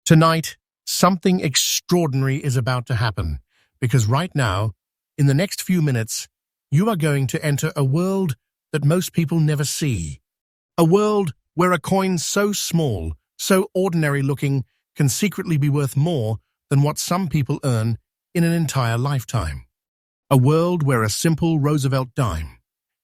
Tonight, something extraordinary is about to happen, because right now, in the next few minutes, you are going to enter a world that most people never see. A world where a coin so small, so ordinary-looking, can secretly be worth more than what some people earn in an entire lifetime. A world where a simple Roosevelt dime,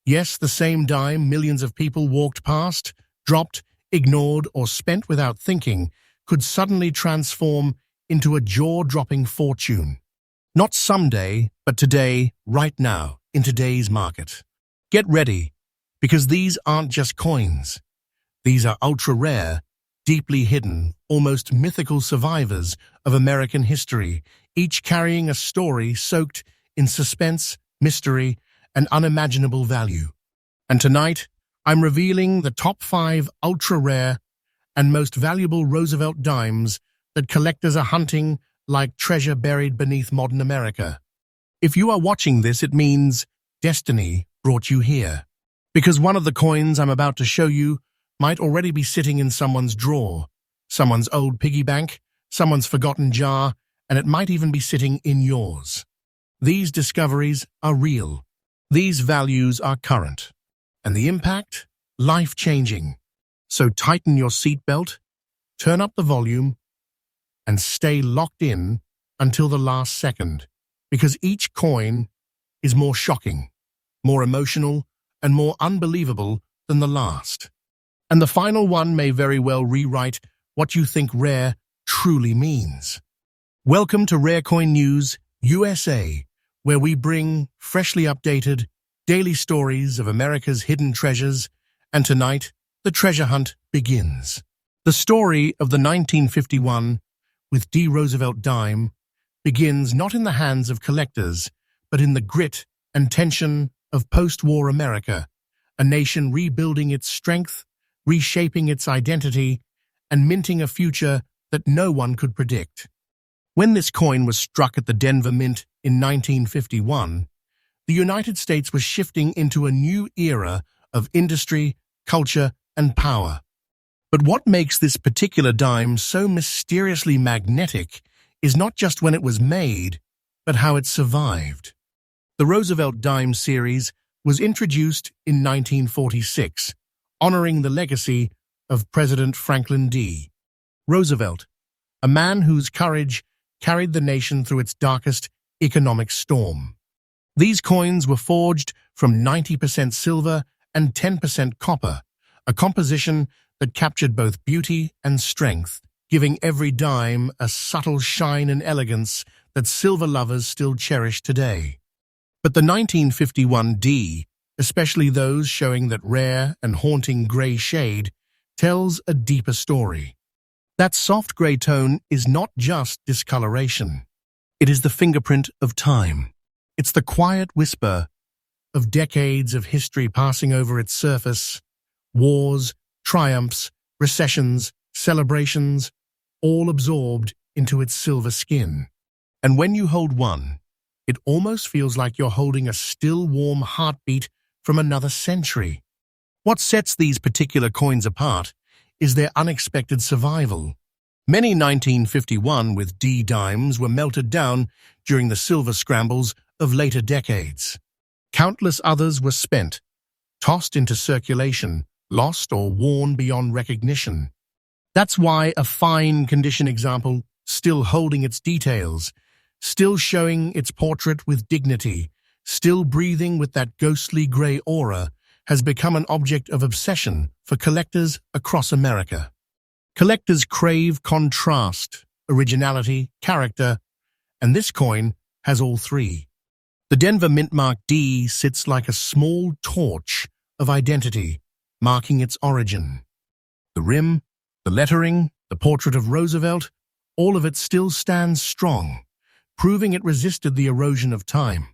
yes, the same dime millions of people walked past, dropped, ignored, or spent without thinking, could suddenly transform into a jaw-dropping fortune. Not someday, but today, right now, in today's market. Get ready, because these aren't just coins. These are ultra-rare, deeply hidden, almost mythical survivors of American history, each carrying a story soaked in suspense, mystery, and unimaginable value. And tonight, I'm revealing the top 5 ultra-rare and most valuable Roosevelt dimes that collectors are hunting like treasure buried beneath modern America. If you are watching this, it means destiny brought you here. Because one of the coins I'm about to show you might already be sitting in someone's drawer, someone's old piggy bank, someone's forgotten jar, and it might even be sitting in yours. These discoveries are real. These values are current. And the impact? Life-changing. So tighten your seatbelt, turn up the volume, and stay locked in until the last second, because each coin is more shocking, more emotional, and more unbelievable than the last. And the final one may very well rewrite what you think rare truly means. Welcome to Rare Coin News USA, where we bring freshly updated, daily stories of America's hidden treasures, and tonight, the treasure hunt begins. The story of the 1951 with D. Roosevelt dime begins not in the hands of collectors, but in the grit and tension of post-war America, a nation rebuilding its strength, reshaping its identity, and minting a future that no one could predict. When this coin was struck at the Denver Mint in 1951, the United States was shifting into a new era of industry, culture, and power. But what makes this particular dime so mysteriously magnetic is not just when it was made, but how it survived. The Roosevelt dime series was introduced in 1946, honoring the legacy of President Franklin D. Roosevelt, a man whose courage carried the nation through its darkest economic storm. These coins were forged from 90% silver and 10% copper, a composition that captured both beauty and strength, giving every dime a subtle shine and elegance that silver lovers still cherish today. But the 1951 D, especially those showing that rare and haunting gray shade, tells a deeper story. That soft gray tone is not just discoloration. It is the fingerprint of time. It's the quiet whisper of decades of history passing over its surface, wars, triumphs, recessions, celebrations, all absorbed into its silver skin. And when you hold one, it almost feels like you're holding a still warm heartbeat from another century. What sets these particular coins apart is their unexpected survival. Many 1951 with D dimes were melted down during the silver scrambles of later decades. Countless others were spent, tossed into circulation, lost or worn beyond recognition. That's why a fine condition example, still holding its details, still showing its portrait with dignity, still breathing with that ghostly gray aura, has become an object of obsession for collectors across America. Collectors crave contrast, originality, character, and this coin has all three. The Denver Mintmark D sits like a small torch of identity, marking its origin. The rim, the lettering, the portrait of Roosevelt, all of it still stands strong, proving it resisted the erosion of time.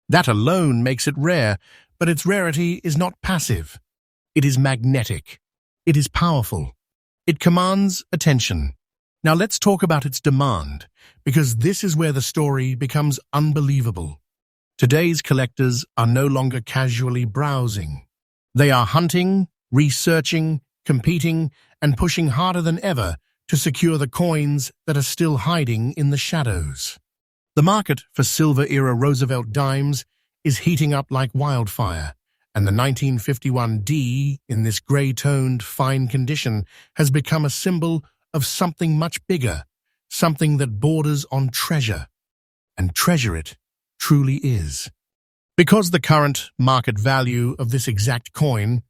That alone makes it rare, but its rarity is not passive. It is magnetic. It is powerful. It commands attention. Now let's talk about its demand, because this is where the story becomes unbelievable. Today's collectors are no longer casually browsing. They are hunting, researching, competing, and pushing harder than ever to secure the coins that are still hiding in the shadows. The market for silver-era Roosevelt dimes is heating up like wildfire, and the 1951 D, in this grey-toned, fine condition, has become a symbol of something much bigger, something that borders on treasure. And treasure it truly is. Because the current market value of this exact coin,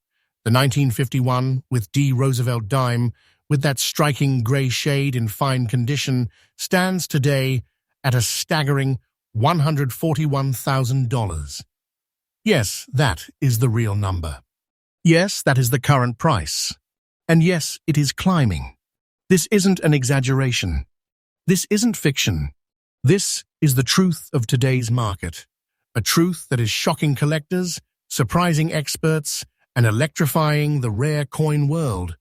the 1951 with D Roosevelt dime, with that striking grey shade in fine condition, stands today at a staggering $141,000. Yes, that is the real number. Yes, that is the current price. And yes, it is climbing. This isn't an exaggeration. This isn't fiction. This is the truth of today's market, a truth that is shocking collectors, surprising experts, and electrifying the rare coin world.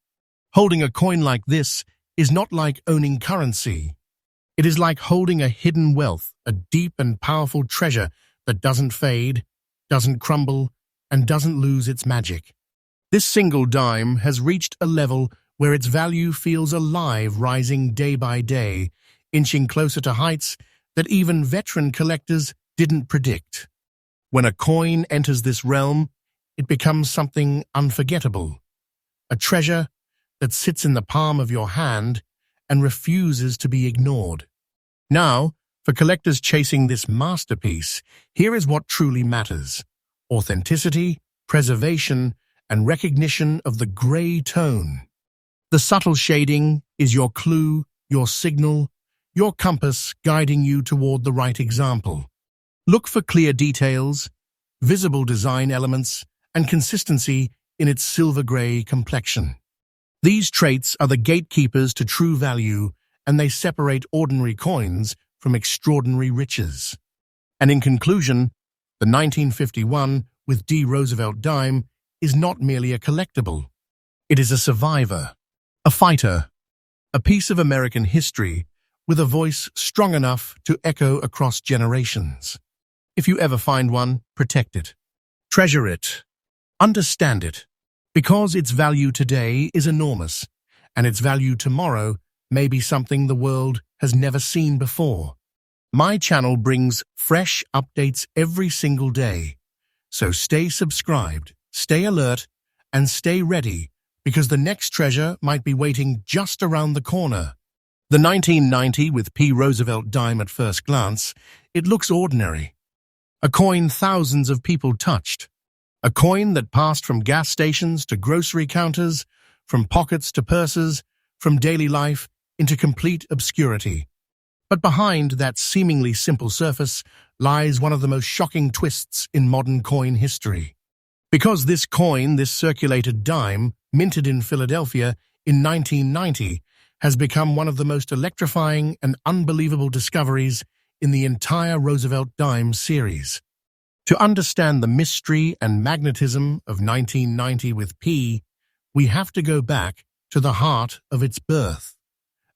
Holding a coin like this is not like owning currency. It is like holding a hidden wealth, a deep and powerful treasure that doesn't fade, doesn't crumble, and doesn't lose its magic. This single dime has reached a level where its value feels alive, rising day by day, inching closer to heights that even veteran collectors didn't predict. When a coin enters this realm, it becomes something unforgettable, a treasure that sits in the palm of your hand and refuses to be ignored. Now, for collectors chasing this masterpiece, here is what truly matters: authenticity, preservation, and recognition of the grey tone. The subtle shading is your clue, your signal, your compass guiding you toward the right example. Look for clear details, visible design elements, and consistency in its silver-grey complexion. These traits are the gatekeepers to true value, and they separate ordinary coins from extraordinary riches. And in conclusion, the 1951 with D Roosevelt dime is not merely a collectible. It is a survivor, a fighter, a piece of American history with a voice strong enough to echo across generations. If you ever find one, protect it. Treasure it. Understand it. Because its value today is enormous, and its value tomorrow may be something the world has never seen before. My channel brings fresh updates every single day, so stay subscribed, stay alert, and stay ready, because the next treasure might be waiting just around the corner. The 1990 with P. Roosevelt dime at first glance, it looks ordinary. A coin thousands of people touched. A coin that passed from gas stations to grocery counters, from pockets to purses, from daily life into complete obscurity. But behind that seemingly simple surface lies one of the most shocking twists in modern coin history. Because this coin, this circulated dime, minted in Philadelphia in 1990, has become one of the most electrifying and unbelievable discoveries in the entire Roosevelt dime series. To understand the mystery and magnetism of 1990 with P, we have to go back to the heart of its birth,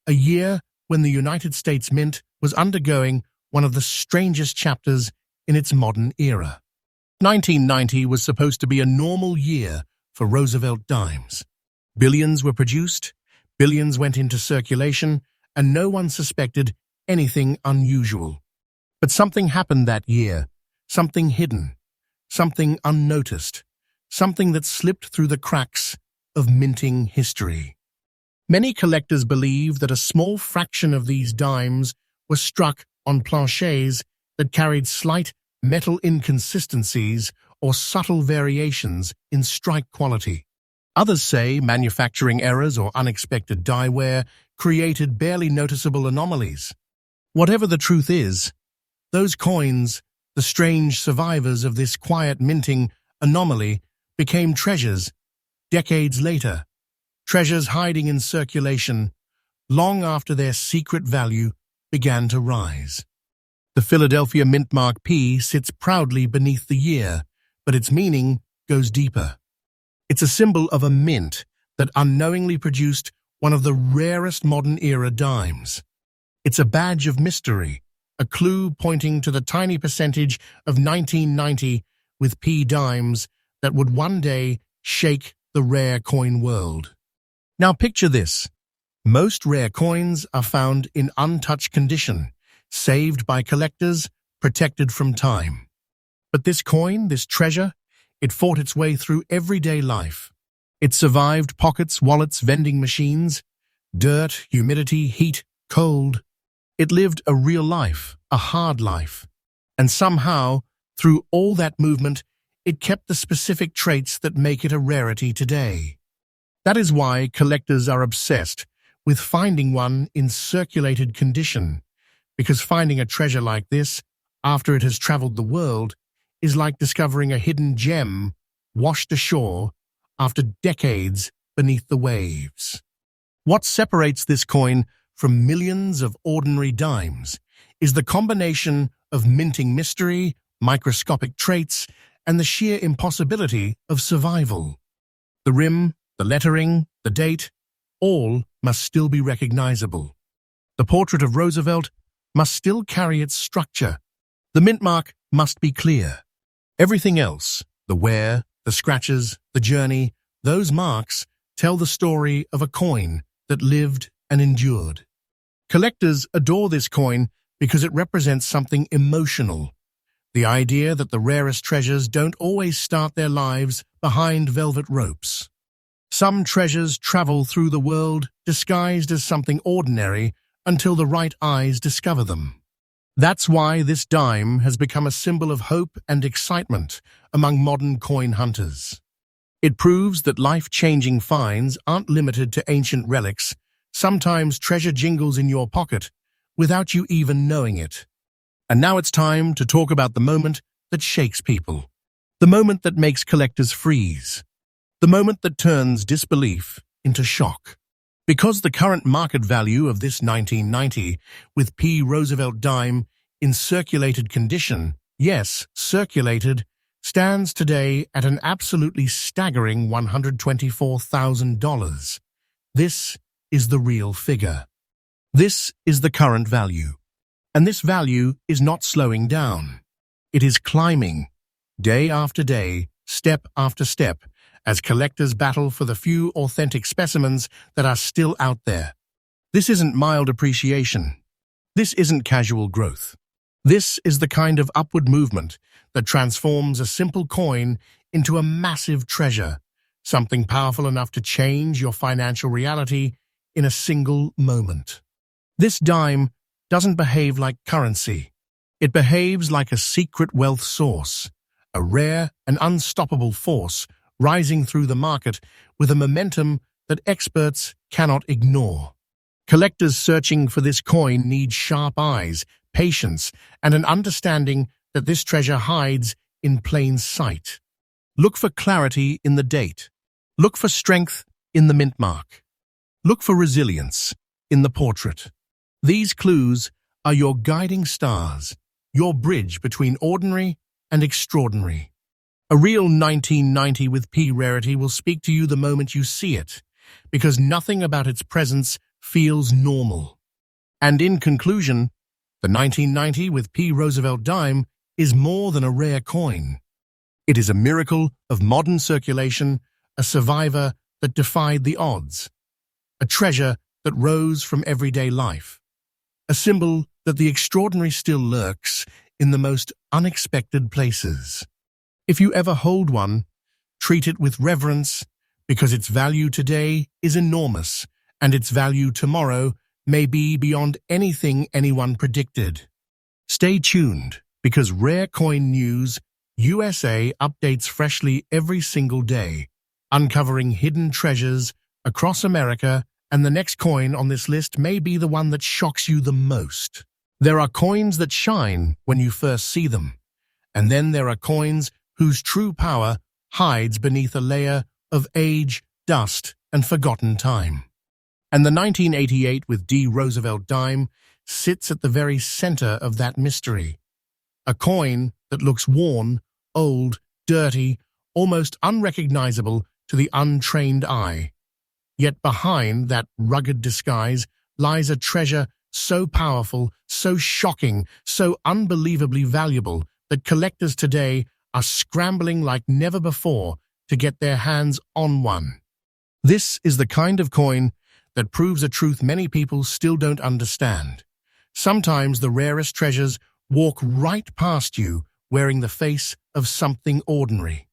a year when the United States Mint was undergoing one of the strangest chapters in its modern era. 1990 was supposed to be a normal year for Roosevelt dimes. Billions were produced, billions went into circulation, and no one suspected anything unusual. But something happened that year, something hidden, something unnoticed, something that slipped through the cracks of minting history. Many collectors believe that a small fraction of these dimes were struck on planchets that carried slight metal inconsistencies or subtle variations in strike quality. Others say manufacturing errors or unexpected die wear created barely noticeable anomalies. Whatever the truth is, those coins, the strange survivors of this quiet minting anomaly, became treasures decades later, treasures hiding in circulation long after their secret value began to rise. The Philadelphia Mintmark P sits proudly beneath the year, but its meaning goes deeper. It's a symbol of a mint that unknowingly produced one of the rarest modern-era dimes. It's a badge of mystery, a clue pointing to the tiny percentage of 1990 with P dimes that would one day shake the rare coin world. Now picture this. Most rare coins are found in untouched condition, saved by collectors, protected from time. But this coin, this treasure, it fought its way through everyday life. It survived pockets, wallets, vending machines, dirt, humidity, heat, cold. It lived a real life, a hard life. And somehow, through all that movement, it kept the specific traits that make it a rarity today. That is why collectors are obsessed with finding one in circulated condition, because finding a treasure like this, after it has traveled the world, is like discovering a hidden gem washed ashore after decades beneath the waves. What separates this coin from millions of ordinary dimes is the combination of minting mystery, microscopic traits, and the sheer impossibility of survival. The rim, the lettering, the date, all must still be recognizable. The portrait of Roosevelt must still carry its structure. The Mintmark must be clear. Everything else, the wear, the scratches, the journey, those marks tell the story of a coin that lived and endured. Collectors adore this coin because it represents something emotional. The idea that the rarest treasures don't always start their lives behind velvet ropes. Some treasures travel through the world disguised as something ordinary until the right eyes discover them. That's why this dime has become a symbol of hope and excitement among modern coin hunters. It proves that life-changing finds aren't limited to ancient relics. Sometimes treasure jingles in your pocket without you even knowing it. And now it's time to talk about the moment that shakes people. The moment that makes collectors freeze. The moment that turns disbelief into shock. Because the current market value of this 1990 with P. Roosevelt dime in circulated condition, yes, circulated, stands today at an absolutely staggering $124,000. This is the real figure. This is the current value. And this value is not slowing down. It is climbing, day after day, step after step, as collectors battle for the few authentic specimens that are still out there. This isn't mild appreciation. This isn't casual growth. This is the kind of upward movement that transforms a simple coin into a massive treasure, something powerful enough to change your financial reality in a single moment. This dime doesn't behave like currency. It behaves like a secret wealth source, a rare and unstoppable force rising through the market with a momentum that experts cannot ignore. Collectors searching for this coin need sharp eyes, patience, and an understanding that this treasure hides in plain sight. Look for clarity in the date. Look for strength in the Mintmark. Look for resilience in the portrait. These clues are your guiding stars, your bridge between ordinary and extraordinary. A real 1990 with P rarity will speak to you the moment you see it, because nothing about its presence feels normal. And in conclusion, the 1990 with P Roosevelt dime is more than a rare coin. It is a miracle of modern circulation, a survivor that defied the odds, a treasure that rose from everyday life, a symbol that the extraordinary still lurks in the most unexpected places. If you ever hold one, treat it with reverence, because its value today is enormous, and its value tomorrow may be beyond anything anyone predicted. Stay tuned, because Rare Coin News USA updates freshly every single day, uncovering hidden treasures across America, and the next coin on this list may be the one that shocks you the most. There are coins that shine when you first see them, and then there are coins whose true power hides beneath a layer of age, dust, and forgotten time. And the 1988 with D. Roosevelt dime sits at the very center of that mystery. A coin that looks worn, old, dirty, almost unrecognizable to the untrained eye. Yet behind that rugged disguise lies a treasure so powerful, so shocking, so unbelievably valuable that collectors today are scrambling like never before to get their hands on one. This is the kind of coin that proves a truth many people still don't understand. Sometimes the rarest treasures walk right past you wearing the face of something ordinary.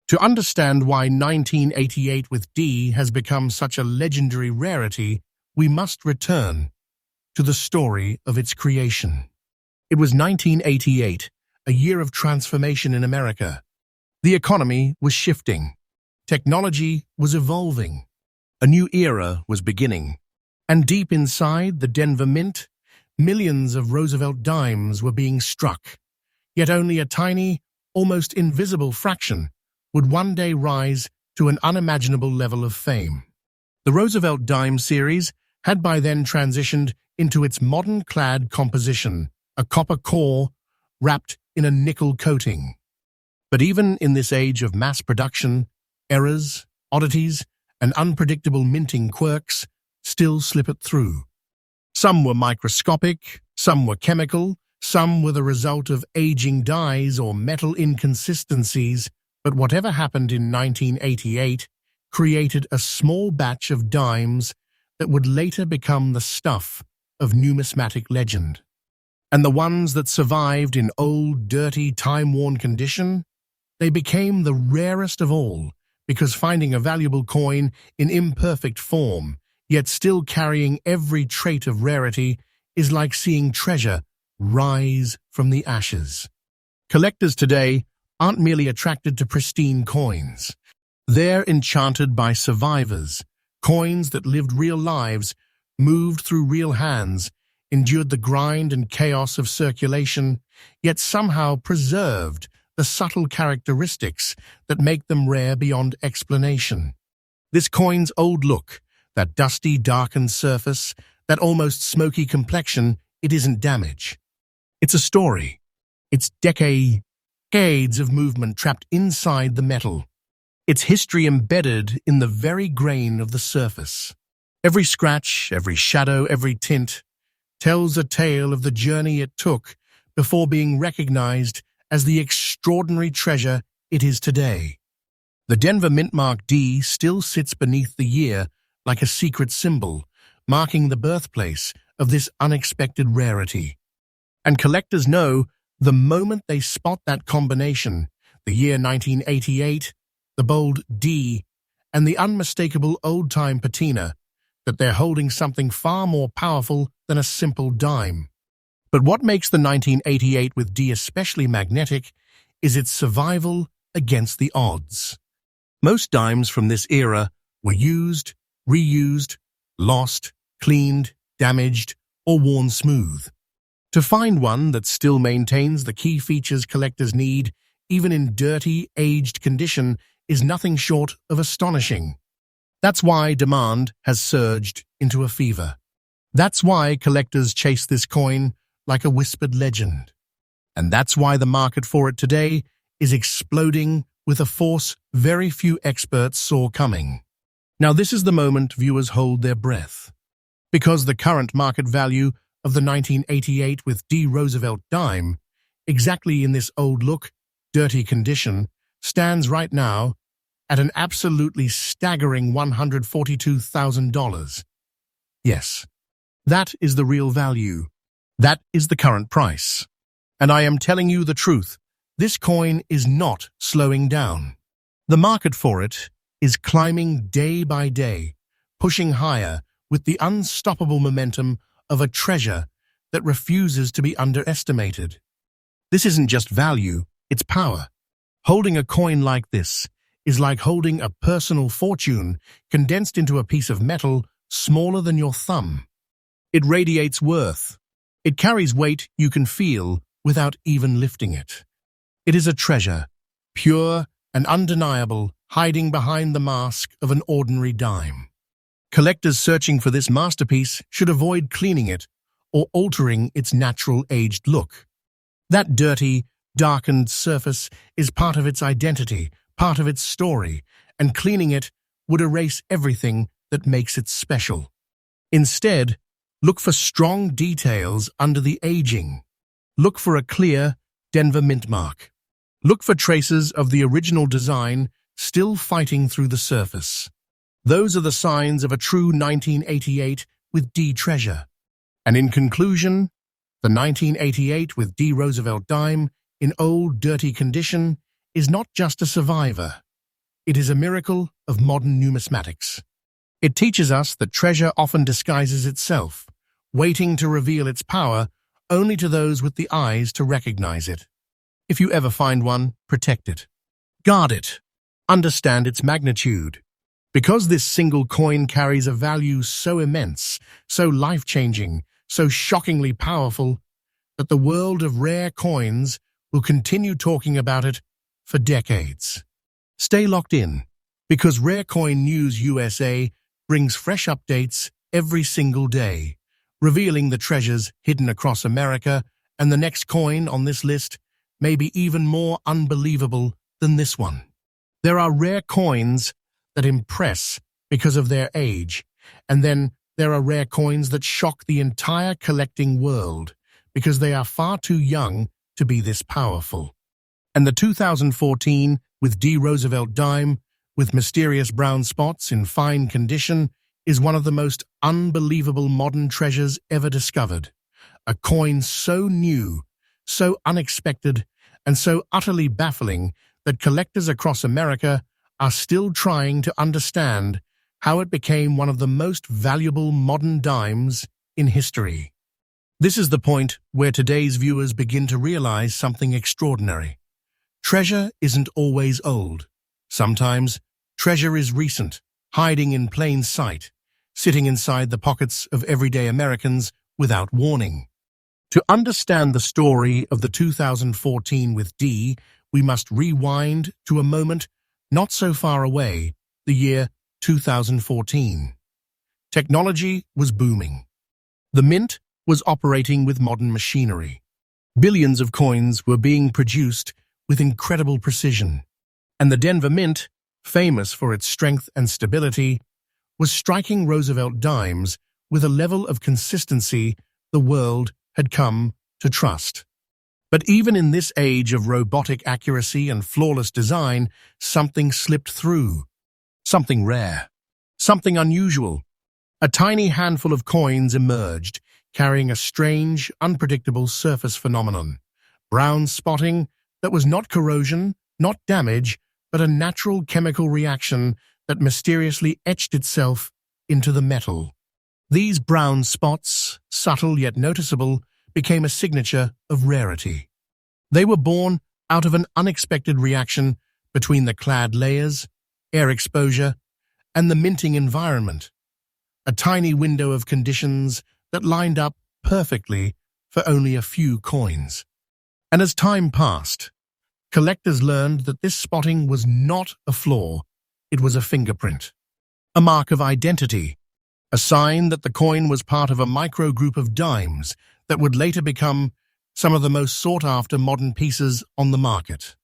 To understand why 1988 with D has become such a legendary rarity, we must return to the story of its creation. It was 1988, a year of transformation in America. The economy was shifting. Technology was evolving. A new era was beginning. And deep inside the Denver Mint, millions of Roosevelt dimes were being struck. Yet only a tiny, almost invisible fraction would one day rise to an unimaginable level of fame. The Roosevelt dime series had by then transitioned into its modern-clad composition, a copper core wrapped in a nickel coating. But even in this age of mass production, errors, oddities, and unpredictable minting quirks still slip it through. Some were microscopic, some were chemical, some were the result of aging dyes or metal inconsistencies, but whatever happened in 1988 created a small batch of dimes that would later become the stuff of numismatic legend. And the ones that survived in old, dirty, time-worn condition, they became the rarest of all, because finding a valuable coin in imperfect form, yet still carrying every trait of rarity, is like seeing treasure rise from the ashes. Collectors today aren't merely attracted to pristine coins. They're enchanted by survivors, coins that lived real lives, moved through real hands, endured the grind and chaos of circulation, yet somehow preserved the subtle characteristics that make them rare beyond explanation. This coin's old look, that dusty, darkened surface, that almost smoky complexion, it isn't damage. It's a story. It's decades of movement trapped inside the metal. Its history embedded in the very grain of the surface. Every scratch, every shadow, every tint tells a tale of the journey it took before being recognized as the extraordinary treasure it is today. The Denver Mintmark D still sits beneath the year like a secret symbol, marking the birthplace of this unexpected rarity. And collectors know the moment they spot that combination, the year 1988, the bold D, and the unmistakable old-time patina, that they're holding something far more powerful than a simple dime. But what makes the 1988 with D especially magnetic is its survival against the odds. Most dimes from this era were used, reused, lost, cleaned, damaged, or worn smooth. To find one that still maintains the key features collectors need, even in dirty, aged condition, is nothing short of astonishing. That's why demand has surged into a fever. That's why collectors chase this coin like a whispered legend. And that's why the market for it today is exploding with a force very few experts saw coming. Now this is the moment viewers hold their breath. Because the current market value of the 1988 with D Roosevelt dime, exactly in this old look, dirty condition, stands right now at an absolutely staggering $142,000. Yes, that is the real value. That is the current price. And I am telling you the truth, this coin is not slowing down. The market for it is climbing day by day, pushing higher with the unstoppable momentum of a treasure that refuses to be underestimated. This isn't just value, it's power. Holding a coin like this is like holding a personal fortune condensed into a piece of metal smaller than your thumb. It radiates worth. It carries weight you can feel without even lifting it. It is a treasure, pure and undeniable, hiding behind the mask of an ordinary dime. Collectors searching for this masterpiece should avoid cleaning it or altering its natural aged look. That dirty, darkened surface is part of its identity, part of its story, and cleaning it would erase everything that makes it special. Instead, look for strong details under the aging. Look for a clear Denver Mintmark. Look for traces of the original design still fighting through the surface. Those are the signs of a true 1988 with D treasure. And in conclusion, the 1988 with D Roosevelt dime in old, dirty condition is not just a survivor. It is a miracle of modern numismatics. It teaches us that treasure often disguises itself, waiting to reveal its power only to those with the eyes to recognize it. If you ever find one, protect it. Guard it. Understand its magnitude. Because this single coin carries a value so immense, so life-changing, so shockingly powerful, that the world of rare coins will continue talking about it for decades. Stay locked in, because Rare Coin News USA brings fresh updates every single day, revealing the treasures hidden across America, and the next coin on this list may be even more unbelievable than this one. There are rare coins that impress because of their age, and then there are rare coins that shock the entire collecting world because they are far too young to be this powerful. And the 2014 with D Roosevelt dime with mysterious brown spots in fine condition is one of the most unbelievable modern treasures ever discovered. A coin so new, so unexpected, and so utterly baffling that collectors across America are still trying to understand how it became one of the most valuable modern dimes in history. This is the point where today's viewers begin to realize something extraordinary. Treasure isn't always old. Sometimes, treasure is recent, hiding in plain sight, sitting inside the pockets of everyday Americans without warning. To understand the story of the 2014 with D, we must rewind to a moment not so far away, the year 2014. Technology was booming. The Mint was operating with modern machinery. Billions of coins were being produced with incredible precision. And the Denver Mint, famous for its strength and stability, was striking Roosevelt dimes with a level of consistency the world had come to trust. But even in this age of robotic accuracy and flawless design, something slipped through. Something rare. Something unusual. A tiny handful of coins emerged, carrying a strange, unpredictable surface phenomenon. Brown spotting that was not corrosion, not damage, but a natural chemical reaction that mysteriously etched itself into the metal. These brown spots, subtle yet noticeable, became a signature of rarity. They were born out of an unexpected reaction between the clad layers, air exposure, and the minting environment. A tiny window of conditions that lined up perfectly for only a few coins. And as time passed, collectors learned that this spotting was not a flaw, it was a fingerprint, a mark of identity, a sign that the coin was part of a micro group of dimes that would later become some of the most sought-after modern pieces on the market.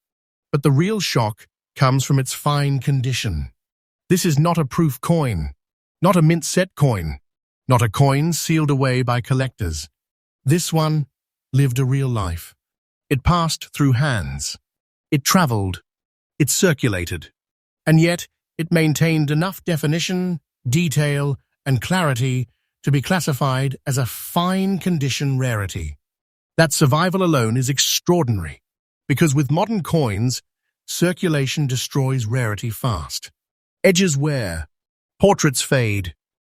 But the real shock comes from its fine condition. This is not a proof coin, not a mint set coin, not a coin sealed away by collectors. This one lived a real life. It passed through hands. It traveled. It circulated. And yet, it maintained enough definition, detail, and clarity to be classified as a fine-condition rarity. That survival alone is extraordinary, because with modern coins, circulation destroys rarity fast. Edges wear, portraits fade,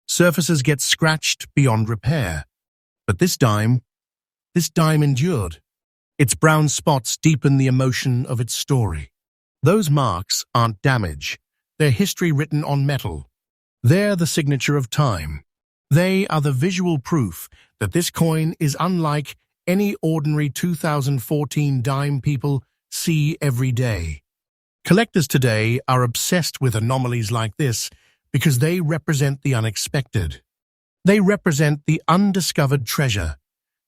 surfaces get scratched beyond repair. But this dime endured. Its brown spots deepen the emotion of its story. Those marks aren't damage. They're history written on metal. They're the signature of time. They are the visual proof that this coin is unlike any ordinary 2014 dime people see every day. Collectors today are obsessed with anomalies like this because they represent the unexpected. They represent the undiscovered treasure,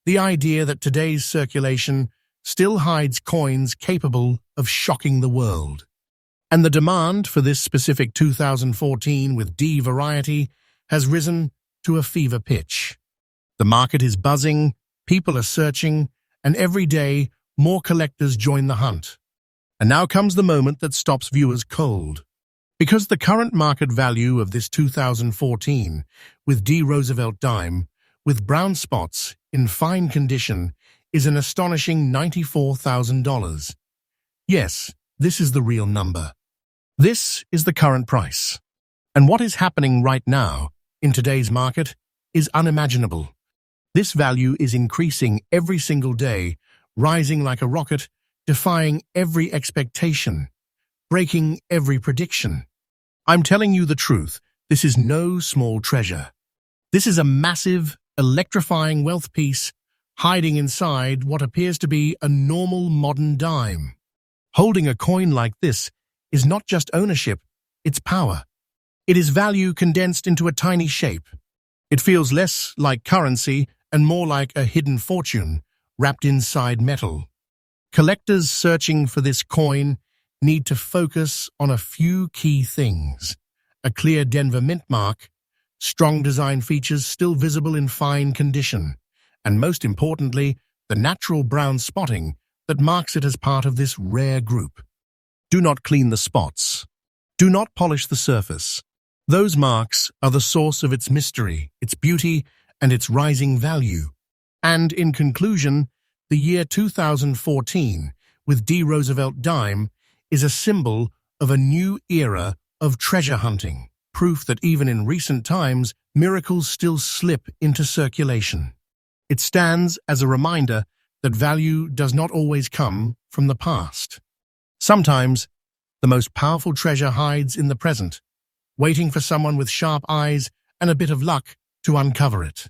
the idea that today's circulation still hides coins capable of shocking the world. And the demand for this specific 2014 with D variety has risen to a fever pitch. The market is buzzing, people are searching, and every day more collectors join the hunt. And now comes the moment that stops viewers cold. Because the current market value of this 2014 with D. Roosevelt dime with brown spots in fine condition is an astonishing $94,000. Yes, this is the real number. This is the current price. And what is happening right now in today's market is unimaginable. This value is increasing every single day, rising like a rocket, defying every expectation, breaking every prediction. I'm telling you the truth, this is no small treasure. This is a massive, electrifying wealth piece hiding inside what appears to be a normal modern dime. Holding a coin like this is not just ownership, it's power. It is value condensed into a tiny shape. It feels less like currency and more like a hidden fortune wrapped inside metal. Collectors searching for this coin need to focus on a few key things. A clear Denver mint mark, strong design features still visible in fine condition, and most importantly, the natural brown spotting that marks it as part of this rare group. Do not clean the spots. Do not polish the surface. Those marks are the source of its mystery, its beauty, and its rising value. And in conclusion, the year 2014 with D. Roosevelt dime is a symbol of a new era of treasure hunting, proof that even in recent times, miracles still slip into circulation. It stands as a reminder that value does not always come from the past. Sometimes, the most powerful treasure hides in the present, waiting for someone with sharp eyes and a bit of luck to uncover it.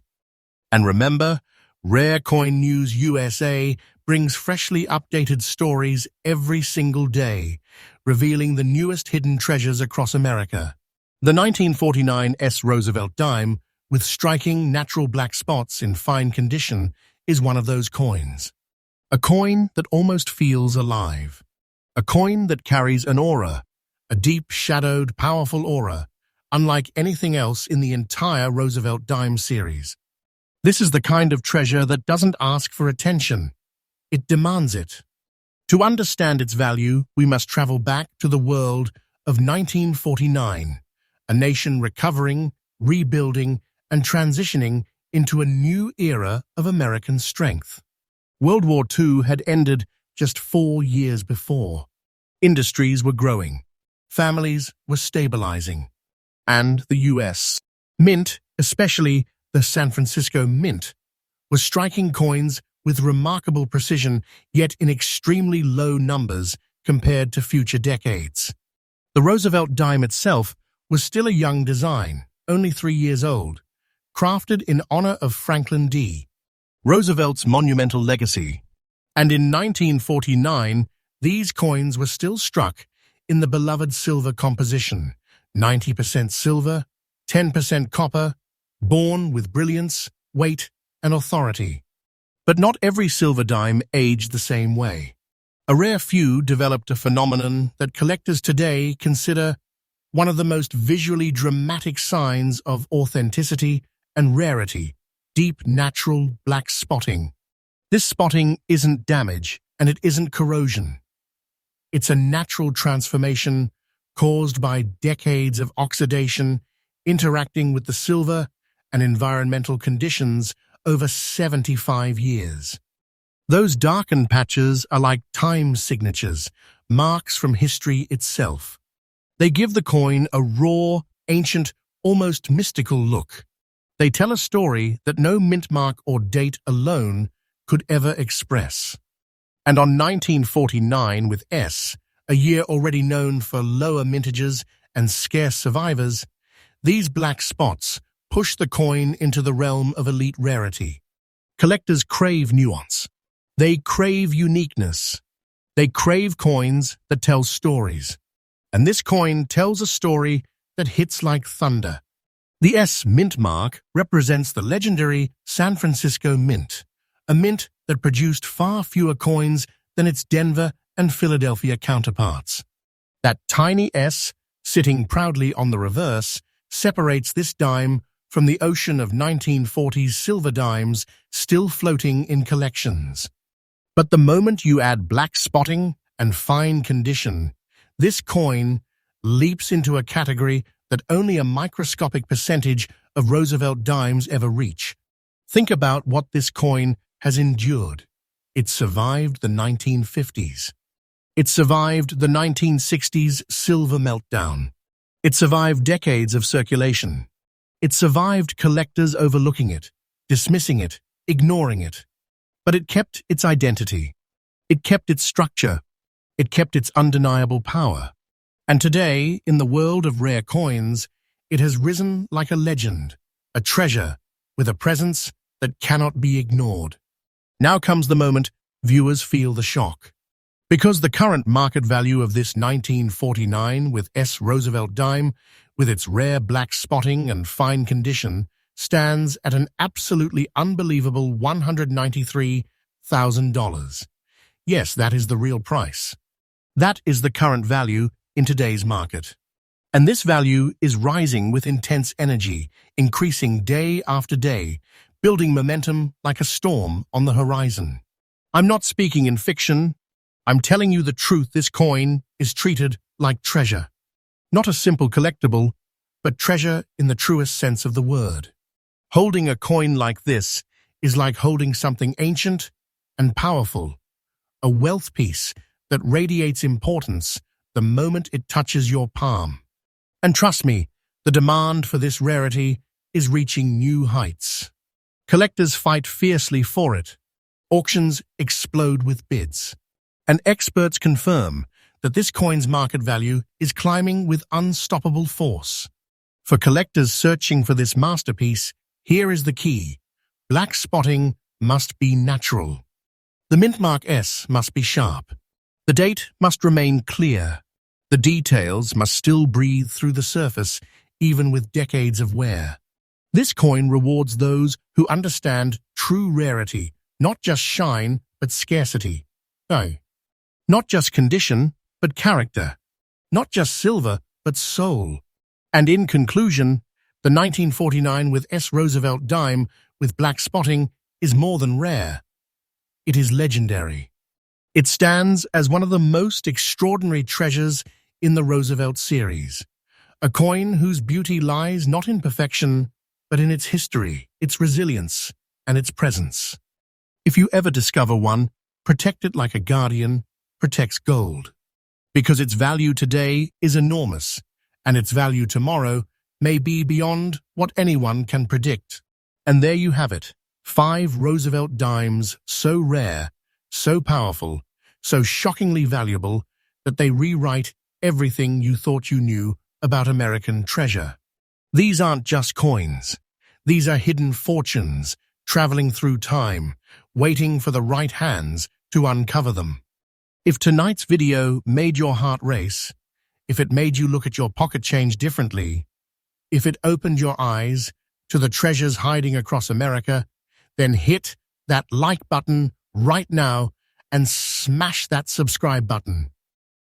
And remember, Rare Coin News USA brings freshly updated stories every single day, revealing the newest hidden treasures across America. The 1949 S. Roosevelt dime, with striking natural black spots in fine condition, is one of those coins. A coin that almost feels alive. A coin that carries an aura, a deep, shadowed, powerful aura, unlike anything else in the entire Roosevelt dime series. This is the kind of treasure that doesn't ask for attention. It demands it. To understand its value, we must travel back to the world of 1949, a nation recovering, rebuilding, and transitioning into a new era of American strength. World War II had ended just 4 years before. Industries were growing. Families were stabilizing. And the U.S. Mint, especially the San Francisco Mint, was striking coins with remarkable precision, yet in extremely low numbers compared to future decades. The Roosevelt dime itself was still a young design, only 3 years old, crafted in honor of Franklin D. Roosevelt's monumental legacy. And in 1949, these coins were still struck in the beloved silver composition, 90% silver, 10% copper, born with brilliance, weight, and authority. But not every silver dime aged the same way. A rare few developed a phenomenon that collectors today consider one of the most visually dramatic signs of authenticity and rarity: deep, natural, black spotting. This spotting isn't damage, and it isn't corrosion. It's a natural transformation caused by decades of oxidation interacting with the silver and environmental conditions over 75 years. Those darkened patches are like time signatures, marks from history itself. They give the coin a raw, ancient, almost mystical look. They tell a story that no mint mark or date alone could ever express. And on 1949 with S, a year already known for lower mintages and scarce survivors, these black spots push the coin into the realm of elite rarity. Collectors crave nuance. They crave uniqueness. They crave coins that tell stories. And this coin tells a story that hits like thunder. The S mint mark represents the legendary San Francisco Mint, a mint that produced far fewer coins than its Denver and Philadelphia counterparts. That tiny S, sitting proudly on the reverse, separates this dime from the ocean of 1940s silver dimes still floating in collections. But the moment you add black spotting and fine condition, this coin, leaps into a category that only a microscopic percentage of Roosevelt dimes ever reach. Think about what this coin has endured. It survived the 1950s. It survived the 1960s silver meltdown. It survived decades of circulation. It survived collectors overlooking it, dismissing it, ignoring it. But it kept its identity. It kept its structure. It kept its undeniable power. And today, in the world of rare coins, it has risen like a legend, a treasure with a presence that cannot be ignored. Now comes the moment viewers feel the shock. Because the current market value of this 1949 with S. Roosevelt dime, with its rare black spotting and fine condition, stands at an absolutely unbelievable $193,000. Yes, that is the real price. That is the current value in today's market. And this value is rising with intense energy, increasing day after day, building momentum like a storm on the horizon. I'm not speaking in fiction. I'm telling you the truth. This coin is treated like treasure. Not a simple collectible, but treasure in the truest sense of the word. Holding a coin like this is like holding something ancient and powerful, a wealth piece that radiates importance the moment it touches your palm. And trust me, the demand for this rarity is reaching new heights. Collectors fight fiercely for it. Auctions explode with bids. And experts confirm that this coin's market value is climbing with unstoppable force. For collectors searching for this masterpiece, here is the key. Black spotting must be natural. The Mintmark S must be sharp. The date must remain clear. The details must still breathe through the surface, even with decades of wear. This coin rewards those who understand true rarity, not just shine, but scarcity. No. Not just condition, but character. Not just silver, but soul. And in conclusion, the 1949 with S. Roosevelt dime with black spotting is more than rare. It is legendary. It stands as one of the most extraordinary treasures in the Roosevelt series. A coin whose beauty lies not in perfection, but in its history, its resilience, and its presence. If you ever discover one, protect it like a guardian protects gold, because its value today is enormous, and its value tomorrow may be beyond what anyone can predict. And there you have it, 5 Roosevelt dimes so rare, so powerful, so shockingly valuable that they rewrite everything you thought you knew about American treasure. These aren't just coins. These are hidden fortunes, traveling through time, waiting for the right hands to uncover them. If tonight's video made your heart race, if it made you look at your pocket change differently, if it opened your eyes to the treasures hiding across America, then hit that like button right now and smash that subscribe button.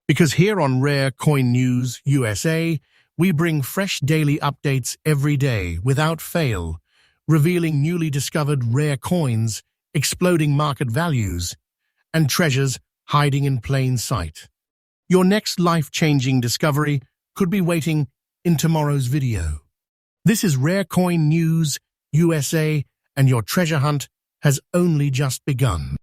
Because here on Rare Coin News USA, we bring fresh daily updates every day without fail, revealing newly discovered rare coins, exploding market values, and treasures hiding in plain sight. Your next life-changing discovery could be waiting in tomorrow's video. This is Rare Coin News USA, and your treasure hunt has only just begun.